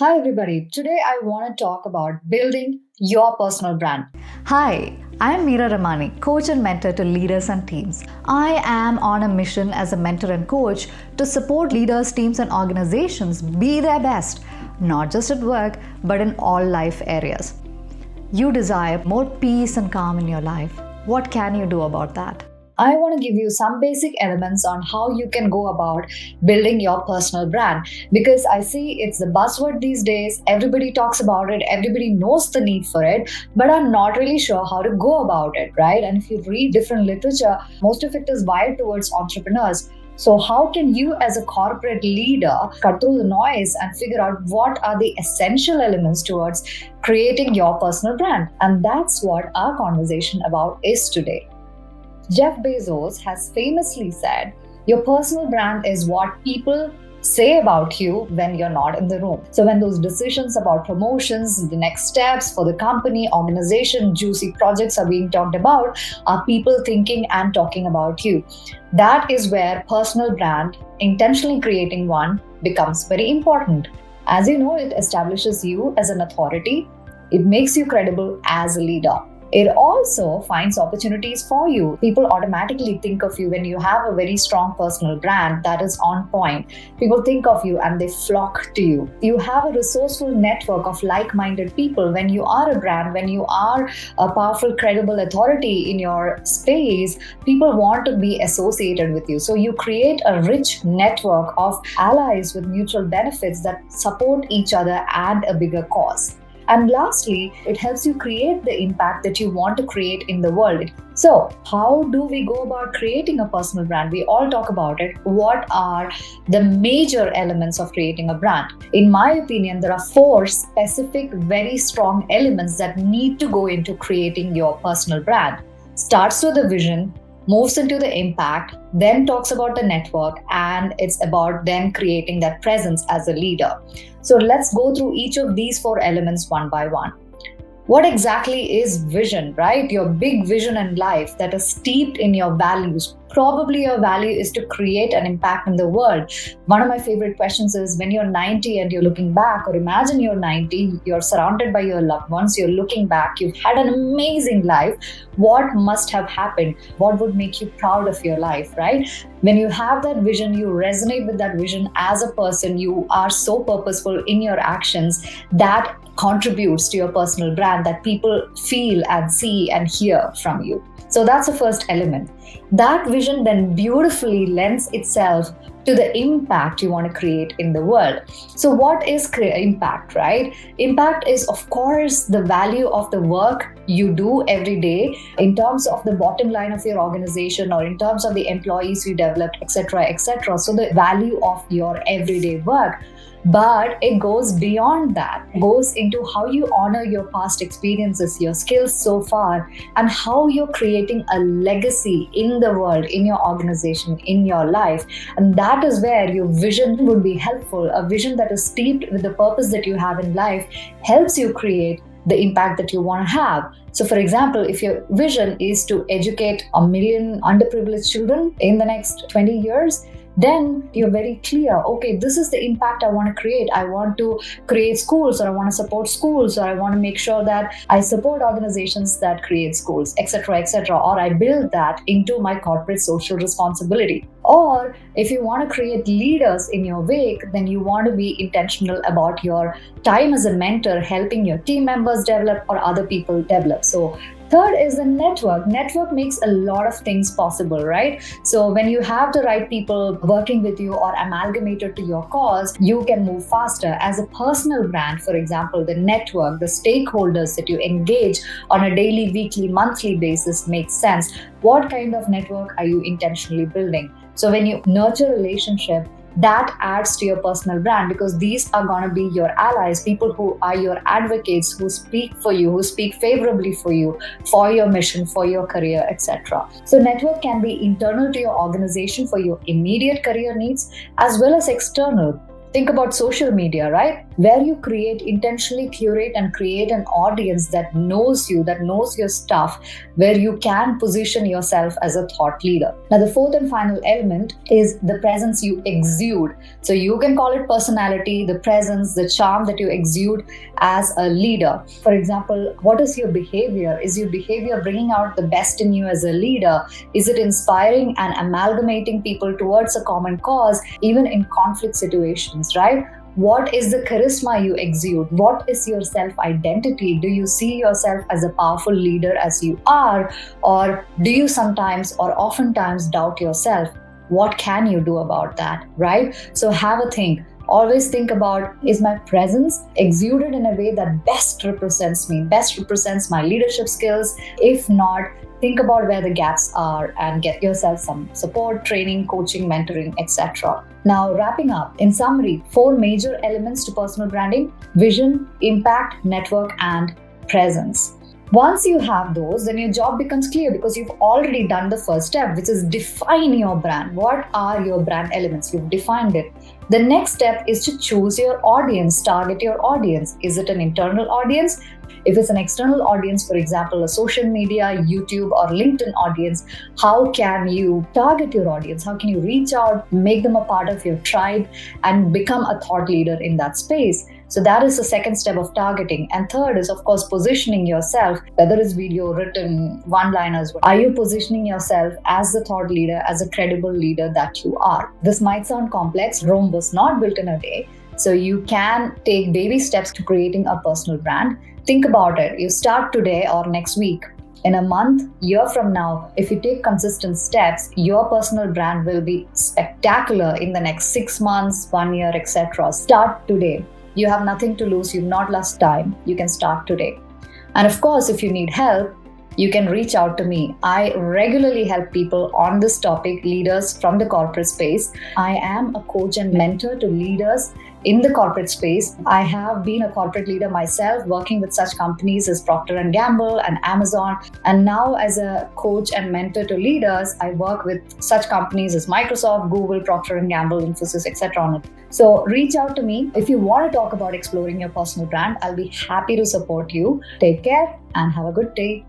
Hi, everybody. Today I want to talk about building your personal brand. Hi, I'm Meera Remani, coach and mentor to leaders and teams. I am on a mission as a mentor and coach to support leaders, teams, and organizations be their best, not just at work, but in all life areas. You desire more peace and calm in your life. What can you do about that? I want to give you some basic elements on how you can go about building your personal brand because I see it's the buzzword these days. Everybody talks about it, everybody knows the need for it, but I'm not really sure how to go about it, right? And if you read different literature, most of it is wired towards entrepreneurs. So, how can you, as a corporate leader, cut through the noise and figure out what are the essential elements towards creating your personal brand? And that's what our conversation about is today. Jeff Bezos has famously said, your personal brand is what people say about you when you're not in the room. So when those decisions about promotions, the next steps for the company, organization, juicy projects are being talked about, are people thinking and talking about you? That is where personal brand, intentionally creating one, becomes very important. As you know, it establishes you as an authority. It makes you credible as a leader. It also finds opportunities for you. People automatically think of you when you have a very strong personal brand that is on point. People think of you and they flock to you. You have a resourceful network of like-minded people. When you are a brand, when you are a powerful, credible authority in your space, people want to be associated with you. So you create a rich network of allies with mutual benefits that support each other and a bigger cause. And lastly, it helps you create the impact that you want to create in the world. So, how do we go about creating a personal brand? We all talk about it. What are the major elements of creating a brand? In my opinion, there are four specific, very strong elements that need to go into creating your personal brand. Starts with the vision, moves into the impact, then talks about the network, and it's about then creating that presence as a leader. So let's go through each of these four elements one by one. What exactly is vision, right? Your big vision in life that is steeped in your values. Probably your value is to create an impact in the world. One of my favorite questions is when you're 90 and you're looking back, or imagine you're 90, you're surrounded by your loved ones, you're looking back, you've had an amazing life. What must have happened? What would make you proud of your life, right? When you have that vision, you resonate with that vision as a person, you are so purposeful in your actions that contributes to your personal brand that people feel and see and hear from you. So that's the first element. That vision then beautifully lends itself to the impact you want to create in the world. So what is impact, right? Impact is, of course, the value of the work you do every day in terms of the bottom line of your organization or in terms of the employees you developed, etc., etc. So the value of your everyday work. But it goes beyond that, it goes into how you honor your past experiences, your skills so far, and how you're creating a legacy in the world, in your organization, in your life. And that is where your vision would be helpful. A vision that is steeped with the purpose that you have in life helps you create the impact that you want to have. So, for example, if your vision is to educate 1 million underprivileged children in the next 20 years, then you're very clear, okay, this is the impact I want to create. I want to create schools, or I want to support schools, or I want to make sure that I support organizations that create schools, etc., etc., or I build that into my corporate social responsibility. Or if you want to create leaders in your wake, then you want to be intentional about your time as a mentor, helping your team members develop or other people develop. So third is the network. Network makes a lot of things possible, right? So when you have the right people working with you or amalgamated to your cause, you can move faster. As a personal brand, for example, the network, the stakeholders that you engage on a daily, weekly, monthly basis makes sense. What kind of network are you intentionally building? So when you nurture relationship, that adds to your personal brand because these are going to be your allies, people who are your advocates, who speak for you, who speak favorably for you, for your mission, for your career, etc. So network can be internal to your organization for your immediate career needs as well as external. Think about social media, right? where you intentionally curate and create an audience that knows you, that knows your stuff, where you can position yourself as a thought leader. Now, the fourth and final element is the presence you exude. So you can call it personality, the presence, the charm that you exude as a leader. For example, what is your behavior? Is your behavior bringing out the best in you as a leader? Is it inspiring and amalgamating people towards a common cause, even in conflict situations, right? What is the charisma you exude? What is your self-identity? Do you see yourself as a powerful leader as you are? Or do you sometimes or oftentimes doubt yourself? What can you do about that, right? So have a think. Always think about, is my presence exuded in a way that best represents me, best represents my leadership skills? If not, think about where the gaps are and get yourself some support, training, coaching, mentoring, etc. Now, wrapping up, in summary, 4 major elements to personal branding: vision, impact, network, and presence. Once you have those, then your job becomes clear because you've already done the first step, which is define your brand. What are your brand elements? You've defined it. The next step is to choose your audience, target your audience. Is it an internal audience? If it's an external audience, for example, a social media, YouTube, or LinkedIn audience, how can you target your audience? How can you reach out, make them a part of your tribe, and become a thought leader in that space? So that is the second step of targeting. And third is, of course, positioning yourself, whether it's video, written, one-liners. Are you positioning yourself as the thought leader, as a credible leader that you are? This might sound complex. Rome was not built in a day. So you can take baby steps to creating a personal brand. Think about it. You start today or next week. In a month, year from now, if you take consistent steps, your personal brand will be spectacular in the next 6 months, 1 year, etc. Start today. You have nothing to lose. You've not lost time. You can start today. And of course, if you need help, you can reach out to me. I regularly help people on this topic, leaders from the corporate space. I am a coach and mentor to leaders in the corporate space. I have been a corporate leader myself, working with such companies as Procter & Gamble and Amazon. And now as a coach and mentor to leaders, I work with such companies as Microsoft, Google, Procter & Gamble, Infosys, etc. So reach out to me. If you want to talk about exploring your personal brand, I'll be happy to support you. Take care and have a good day.